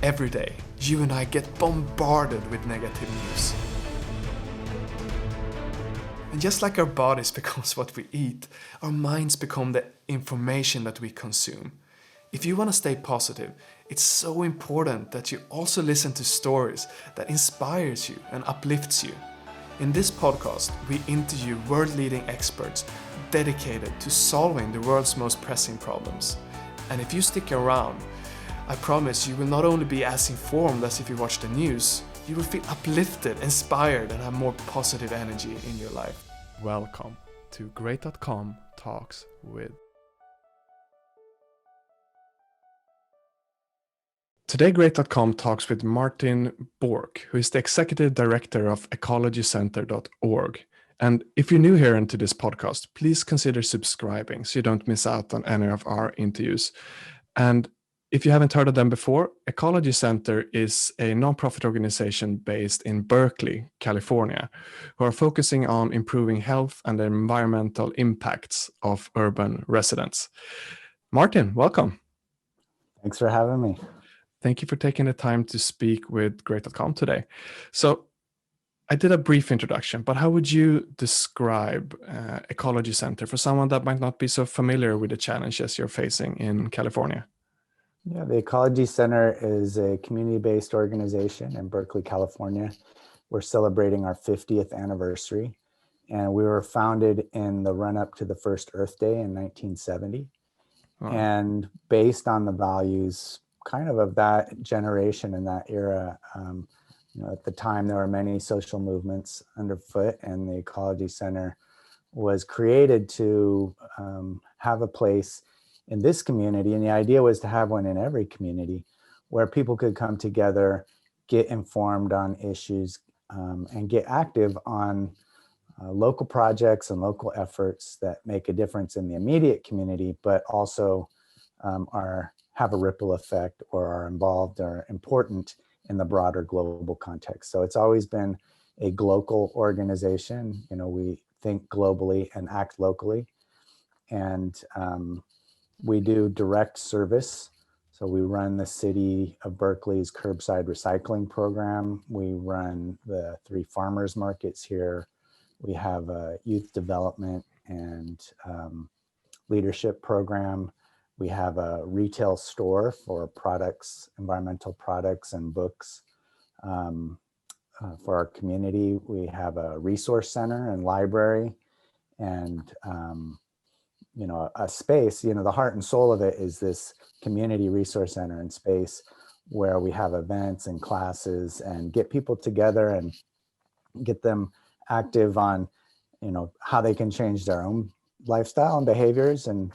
Every day, you and I get bombarded with negative news. And just like our bodies becomes what we eat, our minds become the information that we consume. If you want to stay positive, it's so important that you also listen to stories that inspires you and uplifts you. In this podcast, we interview world-leading experts dedicated to solving the world's most pressing problems. And if you stick around, I promise you will not only be as informed as if you watch the news, you will feel uplifted, inspired, and have more positive energy in your life. Welcome to Great.com Talks with. Today, Great.com talks with Martin Bork, who is the Executive Director of EcologyCenter.org. And if you're new here into this podcast, please consider subscribing so you don't miss out on any of our interviews. And if you haven't heard of them before, Ecology Center is a nonprofit organization based in Berkeley, California, who are focusing on improving health and the environmental impacts of urban residents. Martin, welcome. Thanks for having me. Thank you for taking the time to speak with Great.com today. So I did a brief introduction, but how would you describe Ecology Center for someone that might not be so familiar with the challenges you're facing in California? Yeah, the Ecology Center is a community-based organization in Berkeley, California. We're celebrating our 50th anniversary, and we were founded in the run-up to the first Earth Day in 1970. Wow. And based on the values kind of that generation and that era, at the time there were many social movements underfoot, and the Ecology Center was created to have a place in this community. And the idea was to have one in every community where people could come together, get informed on issues, and get active on local projects and local efforts that make a difference in the immediate community, but also have a ripple effect or are involved or important in the broader global context. So it's always been a global organization. We think globally and act locally. And we do direct service. So we run the city of Berkeley's curbside recycling program. We run the 3 farmers markets here. We have a youth development and leadership program. We have a retail store for products, environmental products and books for our community. We have a resource center and library and a space. The heart and soul of it is this community resource center and space where we have events and classes and get people together and get them active on, how they can change their own lifestyle and behaviors and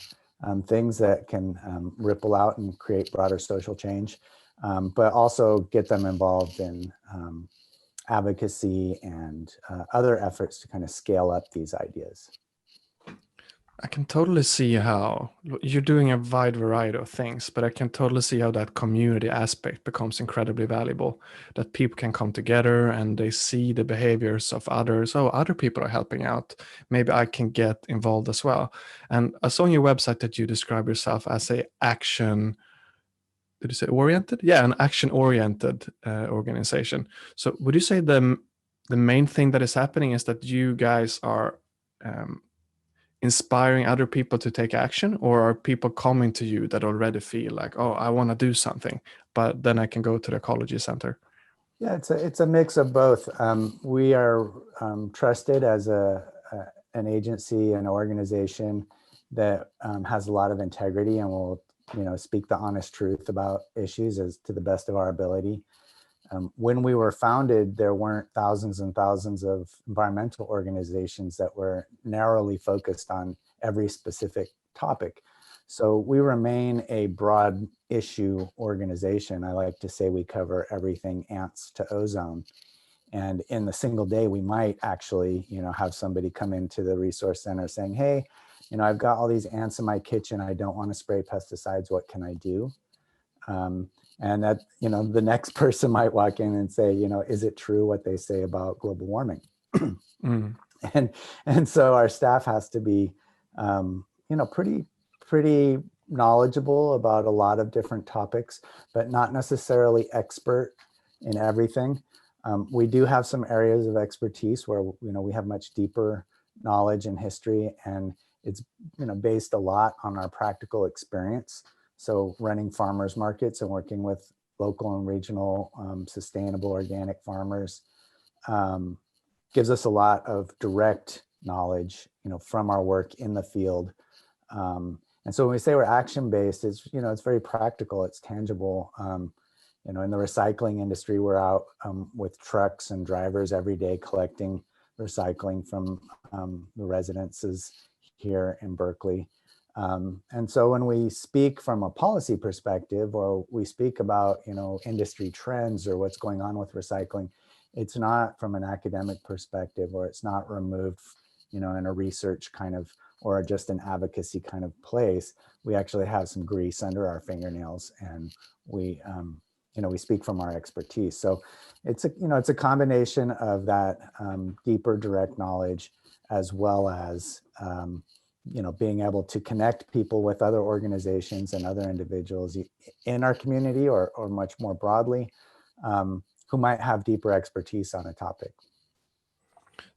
things that can ripple out and create broader social change, but also get them involved in advocacy and other efforts to kind of scale up these ideas. I can totally see how you're doing a wide variety of things, but I can totally see how that community aspect becomes incredibly valuable, that people can come together and they see the behaviors of others. Oh, other people are helping out. Maybe I can get involved as well. And I saw on your website that you describe yourself as an oriented? Yeah, an action-oriented organization. So would you say the main thing that is happening is that you guys are inspiring other people to take action, or are people coming to you that already feel like, oh, I want to do something, but then I can go to the Ecology Center? Yeah, it's a mix of both. We are trusted as an agency, an organization that has a lot of integrity and will speak the honest truth about issues as to the best of our ability. When we were founded, there weren't thousands and thousands of environmental organizations that were narrowly focused on every specific topic. So we remain a broad issue organization. I like to say we cover everything ants to ozone. And in the single day, we might actually, have somebody come into the resource center saying, hey, I've got all these ants in my kitchen. I don't want to spray pesticides. What can I do? And that, the next person might walk in and say, is it true what they say about global warming? And so our staff has to be, pretty knowledgeable about a lot of different topics, but not necessarily expert in everything. We do have some areas of expertise where we have much deeper knowledge and history, and it's based a lot on our practical experience. So running farmers markets and working with local and regional sustainable organic farmers gives us a lot of direct knowledge, from our work in the field. And so when we say we're action-based, it's very practical, it's tangible. In the recycling industry, we're out with trucks and drivers every day collecting recycling from the residences here in Berkeley. And so when we speak from a policy perspective, or we speak about, industry trends or what's going on with recycling, it's not from an academic perspective, or it's not removed, in a research kind of, or just an advocacy kind of place. We actually have some grease under our fingernails, and we speak from our expertise. So it's a combination of that deeper direct knowledge, as well as being able to connect people with other organizations and other individuals in our community, or much more broadly, who might have deeper expertise on a topic.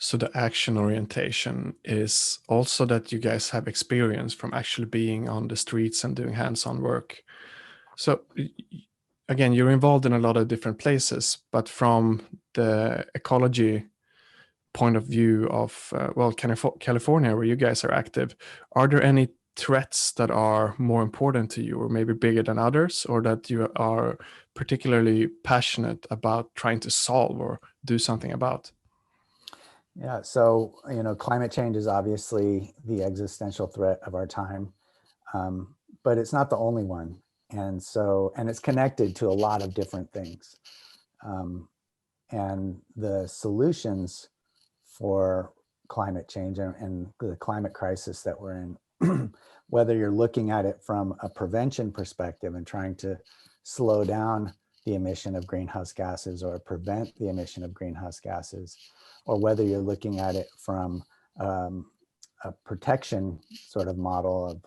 So the action orientation is also that you guys have experience from actually being on the streets and doing hands-on work. So again, you're involved in a lot of different places, but from the ecology point of view of, California, where you guys are active, are there any threats that are more important to you, or maybe bigger than others, or that you are particularly passionate about trying to solve or do something about? Yeah, so, climate change is obviously the existential threat of our time, but it's not the only one. And it's connected to a lot of different things. And the solutions for climate change and the climate crisis that we're in, whether you're looking at it from a prevention perspective and trying to slow down the emission of greenhouse gases or prevent the emission of greenhouse gases, or whether you're looking at it from a protection sort of model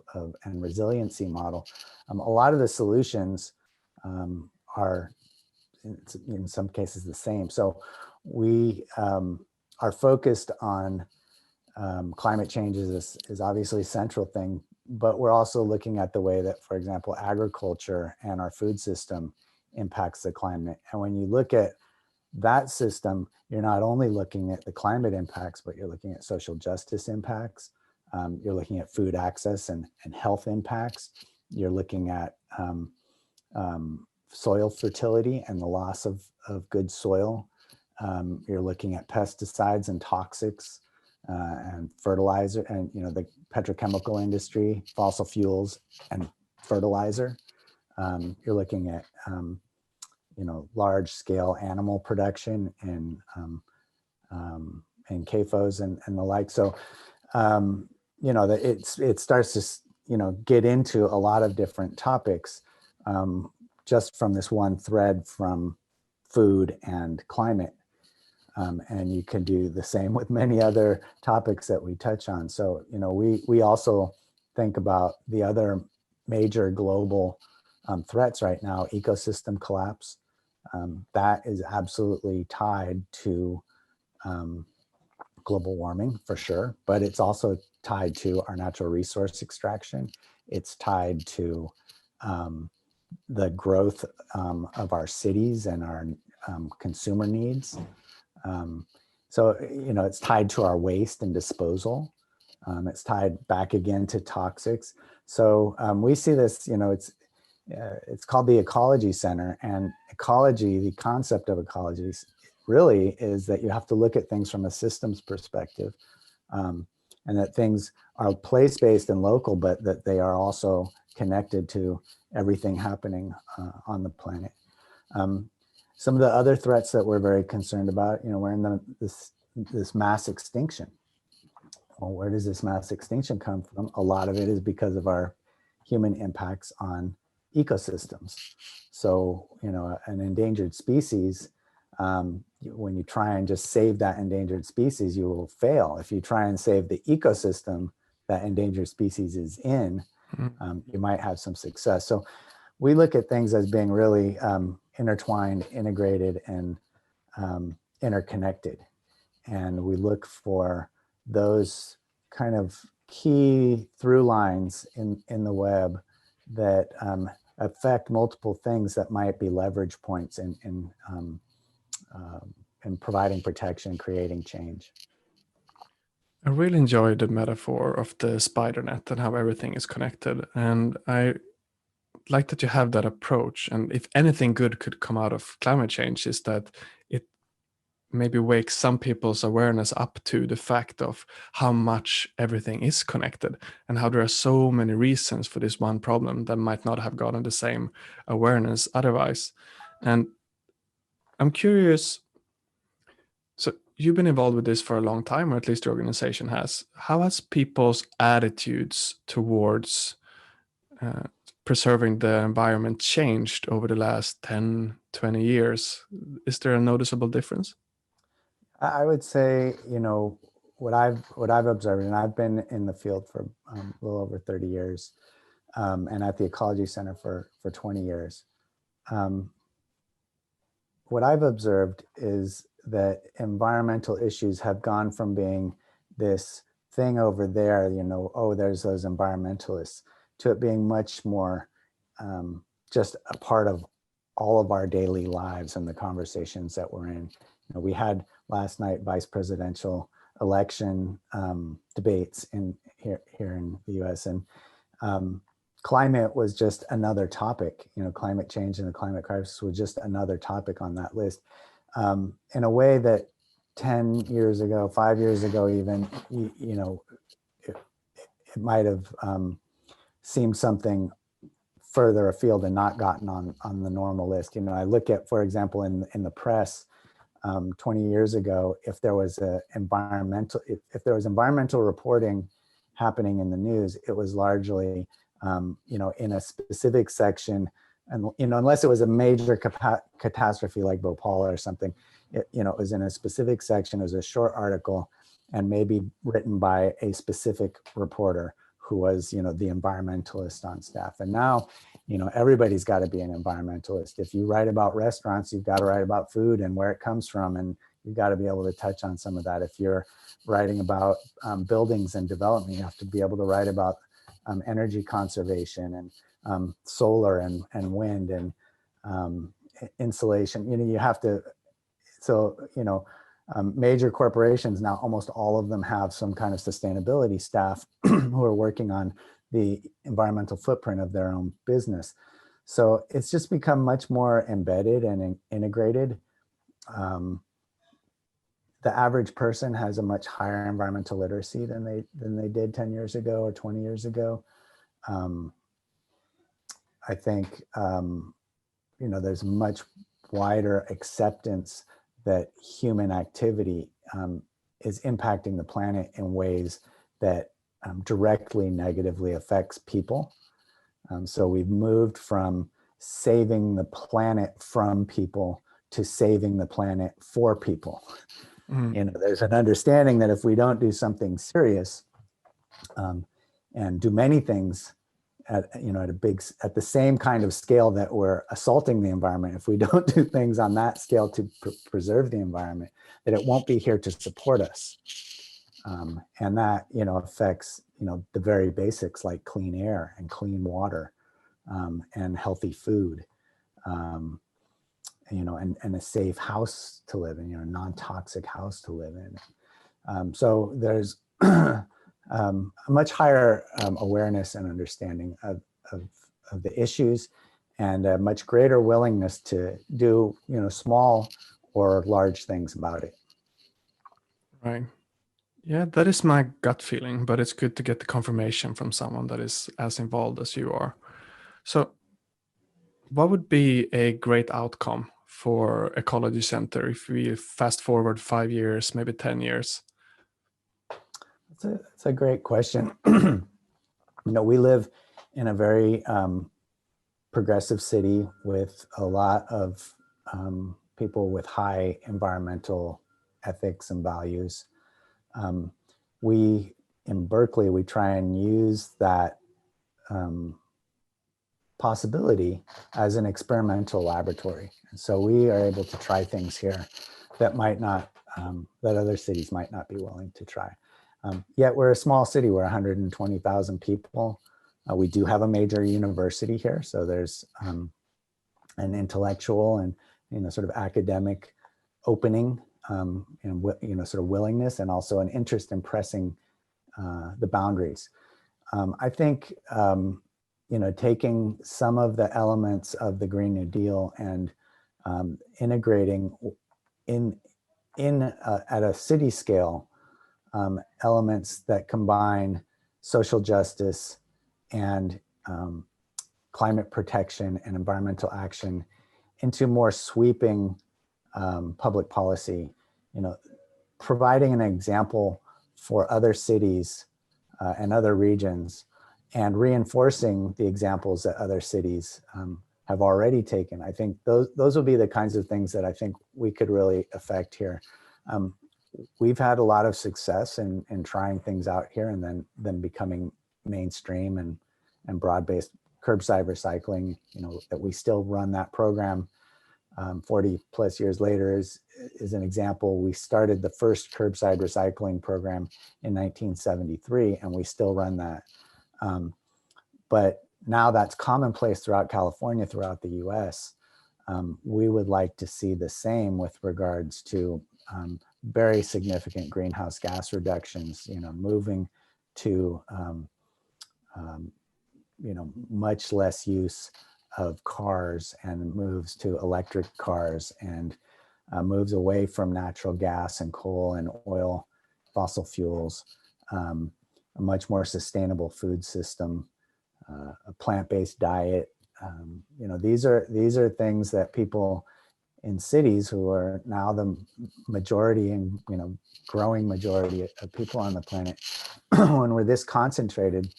and resiliency model, a lot of the solutions are in some cases the same. So we are focused on climate change is obviously a central thing, but we're also looking at the way that, for example, agriculture and our food system impacts the climate. And when you look at that system, you're not only looking at the climate impacts, but you're looking at social justice impacts. You're looking at food access and health impacts. You're looking at soil fertility and the loss of good soil. You're looking at pesticides and toxics and fertilizer, and the petrochemical industry, fossil fuels and fertilizer. You're looking at large scale animal production and CAFOs and the like. So it starts to get into a lot of different topics just from this one thread from food and climate. And you can do the same with many other topics that we touch on. So, we also think about the other major global threats right now: ecosystem collapse. That is absolutely tied to global warming for sure, but it's also tied to our natural resource extraction. It's tied to the growth of our cities and our consumer needs. So, it's tied to our waste and disposal. It's tied back again to toxics. So we see this, it's called the Ecology Center, and ecology, the concept of ecology really is that you have to look at things from a systems perspective, and that things are place-based and local, but that they are also connected to everything happening on the planet. Some of the other threats that we're very concerned about, we're in this mass extinction. Well, where does this mass extinction come from? A lot of it is because of our human impacts on ecosystems. So, an endangered species, when you try and just save that endangered species, you will fail. If you try and save the ecosystem that endangered species is in, You might have some success. So we look at things as being really intertwined, integrated, and interconnected. And we look for those kind of key through lines in the web that affect multiple things that might be leverage points in providing protection, creating change. I really enjoyed the metaphor of the spider net and how everything is connected. And I like that you have that approach. And if anything good could come out of climate change, is that it maybe wakes some people's awareness up to the fact of how much everything is connected and how there are so many reasons for this one problem that might not have gotten the same awareness otherwise. And I'm curious, so you've been involved with this for a long time, or at least the organization has. How has people's attitudes towards uh, preserving the environment changed over the last 10, 20 years? Is there a noticeable difference? I would say, what I've observed, and I've been in the field for a little over 30 years, and at the Ecology Center for 20 years. What I've observed is that environmental issues have gone from being this thing over there, oh, there's those environmentalists, to it being much more just a part of all of our daily lives and the conversations that we're in. We had last night vice presidential election debates here in the US, and climate was just another topic. Climate change and the climate crisis was just another topic on that list, in a way that 10 years ago, 5 years ago even, it might have seemed something further afield and not gotten on the normal list. I look at, for example, in the press 20 years ago, if there was environmental reporting happening in the news, it was largely in a specific section, and unless it was a major catastrophe like Bhopal or something, it was in a specific section. It was a short article, and maybe written by a specific reporter who was the environmentalist on staff. And now everybody's got to be an environmentalist. If you write about restaurants, you've got to write about food and where it comes from, and you've got to be able to touch on some of that. If you're writing about buildings and development, you have to be able to write about energy conservation and solar and wind and insulation. You have to, major corporations now, almost all of them have some kind of sustainability staff who are working on the environmental footprint of their own business. So it's just become much more embedded and integrated. The average person has a much higher environmental literacy than they did 10 years ago or 20 years ago. I think there's much wider acceptance that human activity is impacting the planet in ways that directly negatively affects people. So we've moved from saving the planet from people to saving the planet for people. There's an understanding that if we don't do something serious and do many things at the same kind of scale that we're assaulting the environment, if we don't do things on that scale to preserve the environment, that it won't be here to support us. And that affects the very basics like clean air and clean water and healthy food. And a safe house to live in, a non-toxic house to live in. So there's a much higher awareness and understanding of the issues, and a much greater willingness to do, small or large things about it. Right. Yeah, that is my gut feeling, but it's good to get the confirmation from someone that is as involved as you are. So what would be a great outcome for Ecology Center if we fast forward 5 years, maybe 10 years? That's a great question. We live in a very progressive city with a lot of people with high environmental ethics and values. We in Berkeley, we try and use that possibility as an experimental laboratory. And so we are able to try things here that might not, that other cities might not be willing to try. Yet we're a small city, we're 120,000 people. We do have a major university here. So there's an intellectual and, sort of academic opening and, sort of willingness, and also an interest in pressing the boundaries. I think, taking some of the elements of the Green New Deal and integrating at a city scale elements that combine social justice and climate protection and environmental action into more sweeping public policy, providing an example for other cities and other regions, and reinforcing the examples that other cities have already taken. I think those will be the kinds of things that I think we could really affect here. We've had a lot of success in trying things out here and then becoming mainstream and broad-based. Curbside recycling, that we still run that program 40 plus years later is an example. We started the first curbside recycling program in 1973, and we still run that. But now that's commonplace throughout California, throughout the US. We would like to see the same with regards to very significant greenhouse gas reductions, moving to much less use of cars, and moves to electric cars, and moves away from natural gas and coal and oil, fossil fuels, a much more sustainable food system, a plant-based diet. These are things that people in cities, who are now the majority and growing majority of people on the planet, when we're this concentrated,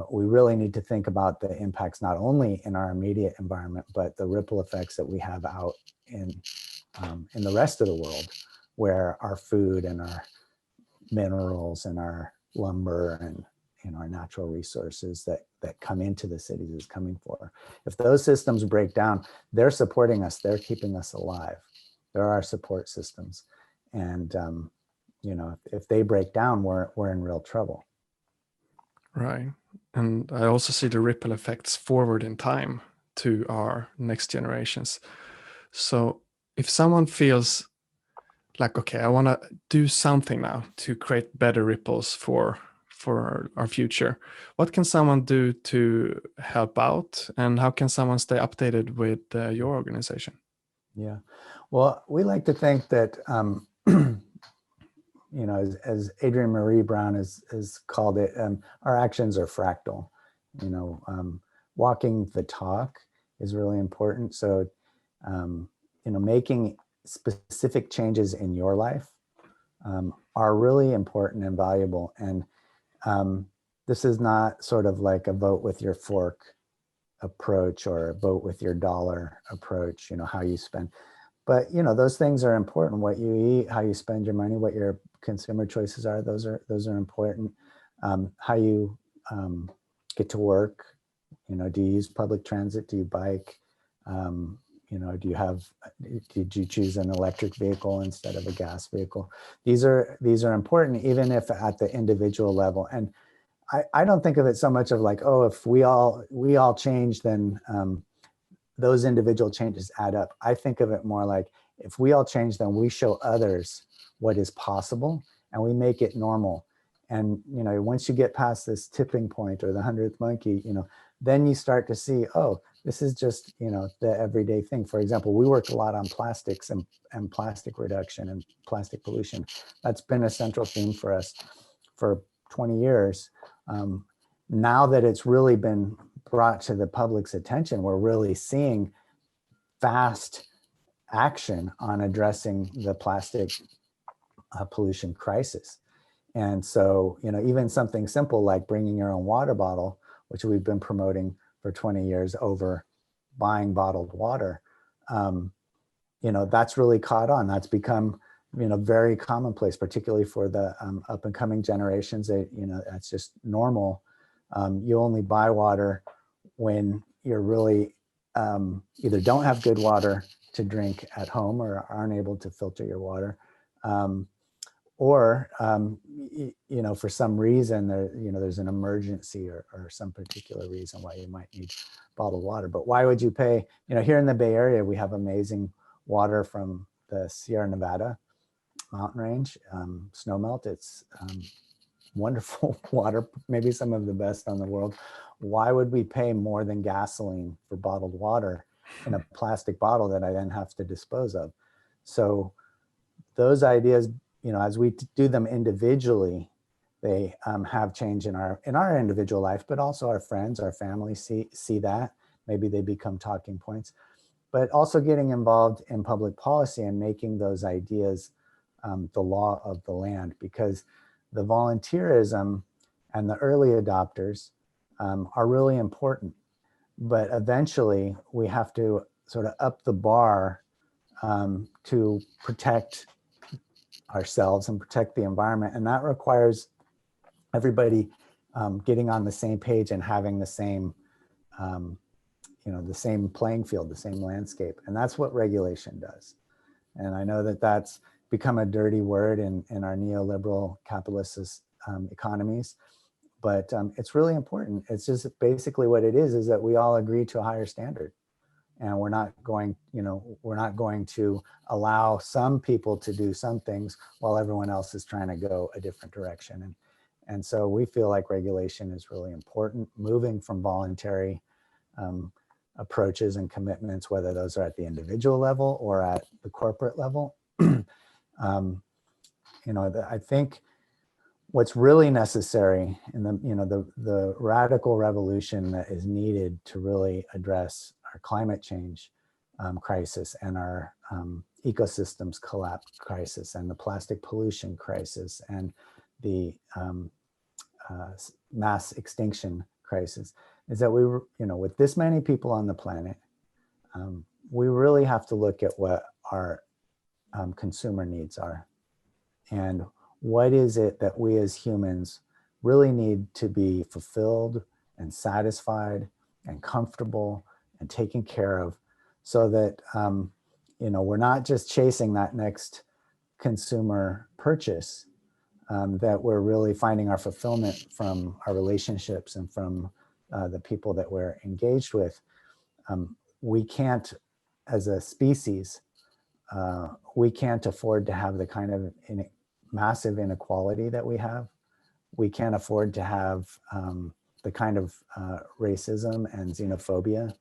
we really need to think about the impacts not only in our immediate environment, but the ripple effects that we have out in the rest of the world, where our food and our minerals and our lumber and our natural resources that come into the cities is coming for. If those systems break down, they're supporting us, they're keeping us alive. They're our support systems. And if they break down, we're in real trouble. Right. And I also see the ripple effects forward in time to our next generations. So if someone feels like, okay, I want to do something now to create better ripples for our future, what can someone do to help out? And how can someone stay updated with your organization? Yeah. Well, we like to think that, as Adrienne Marie Brown has called it, our actions are fractal. Walking the talk is really important. So, making specific changes in your life are really important and valuable. And this is not sort of like a vote with your fork approach or a vote with your dollar approach, how you spend. But, those things are important. What you eat, how you spend your money, what your consumer choices are, those are important. How you get to work, do you use public transit? Do you bike? Did you choose an electric vehicle instead of a gas vehicle? These are important, even if at the individual level. And I don't think of it so much of like, oh, if we all change, then those individual changes add up. I think of it more like, if we all change, then we show others what is possible and we make it normal. And, once you get past this tipping point or the 100th monkey, then you start to see, oh, this is just, the everyday thing. For example, we work a lot on plastics and plastic reduction and plastic pollution. That's been a central theme for us for 20 years. Now that it's really been brought to the public's attention, we're really seeing fast action on addressing the plastic pollution crisis. And so, even something simple like bringing your own water bottle, which we've been promoting for 20 years over buying bottled water, that's really caught on. That's become, very commonplace, particularly for the up and coming generations. That's just normal You only buy water when you're really either don't have good water to drink at home or aren't able to filter your water, or for some reason there's an emergency or some particular reason why you might need bottled water. But why would you pay? Here in the Bay Area, we have amazing water from the Sierra Nevada mountain range, snowmelt. It's wonderful water, maybe some of the best on the world. Why would we pay more than gasoline for bottled water in a plastic bottle that I then have to dispose of? So those ideas, as we do them individually, they have change in our individual life, but also our friends, our family see that. Maybe they become talking points. But also getting involved in public policy and making those ideas the law of the land, because the volunteerism and the early adopters are really important. But eventually we have to sort of up the bar to protect ourselves and protect the environment. And that requires everybody getting on the same page and having the same, the same playing field, the same landscape. And that's what regulation does. And I know that that's become a dirty word in our neoliberal capitalist economies, but it's really important. It's just basically what it is that we all agree to a higher standard. And we're not going to allow some people to do some things while everyone else is trying to go a different direction. And so we feel like regulation is really important, moving from voluntary approaches and commitments, whether those are at the individual level or at the corporate level. I think what's really necessary in the radical revolution that is needed to really address our climate change crisis and our ecosystems collapse crisis and the plastic pollution crisis and the mass extinction crisis is that we were, with this many people on the planet, we really have to look at what our consumer needs are. And what is it that we as humans really need to be fulfilled and satisfied and comfortable and taken care of, so that we're not just chasing that next consumer purchase, that we're really finding our fulfillment from our relationships and from the people that we're engaged with. We can't, as a species, we can't afford to have the kind of massive inequality that we have. We can't afford to have the kind of racism and xenophobia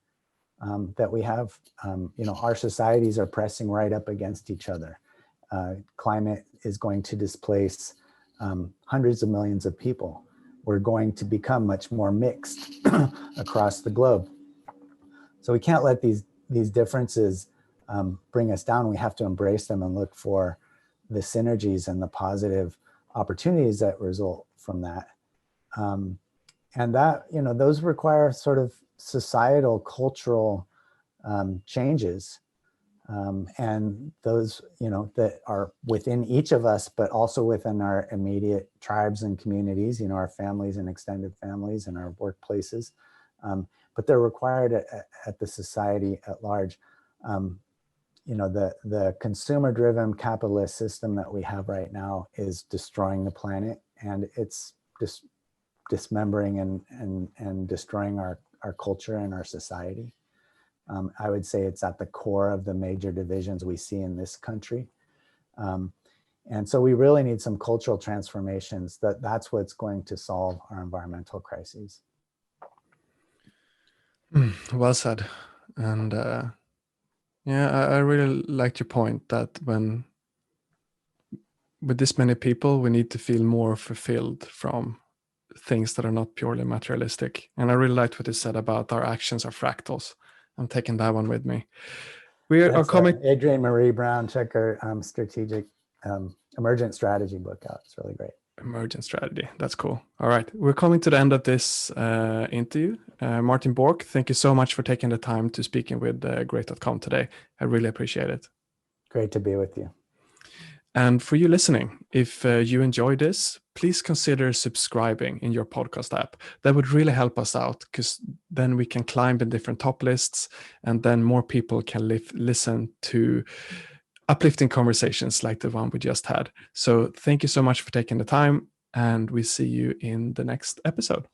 that we have. Our societies are pressing right up against each other. Climate is going to displace hundreds of millions of people. We're going to become much more mixed across the globe. So we can't let these differences bring us down. We have to embrace them and look for the synergies and the positive opportunities that result from that. And that, those require sort of societal, cultural changes. And those, that are within each of us, but also within our immediate tribes and communities, our families and extended families and our workplaces. But they're required at the society at large. The consumer-driven capitalist system that we have right now is destroying the planet, and it's just dismembering and destroying our culture and our society. I would say it's at the core of the major divisions we see in this country. And so we really need some cultural transformations. That's what's going to solve our environmental crises. Well said. And I really liked your point that with this many people, we need to feel more fulfilled from things that are not purely materialistic. And I really liked what you said about our actions are fractals. I'm taking that one with me. We are coming. Adrienne Marie Brown, check her strategic emergent strategy book out. It's really great. Emergent strategy. That's cool. All right. We're coming to the end of this interview. Martin Bork, thank you so much for taking the time to speaking with Great.com today. I really appreciate it. Great to be with you. And for you listening, if you enjoy this, please consider subscribing in your podcast app. That would really help us out, because then we can climb in different top lists, and then more people can listen to uplifting conversations like the one we just had. So thank you so much for taking the time, and we see you in the next episode.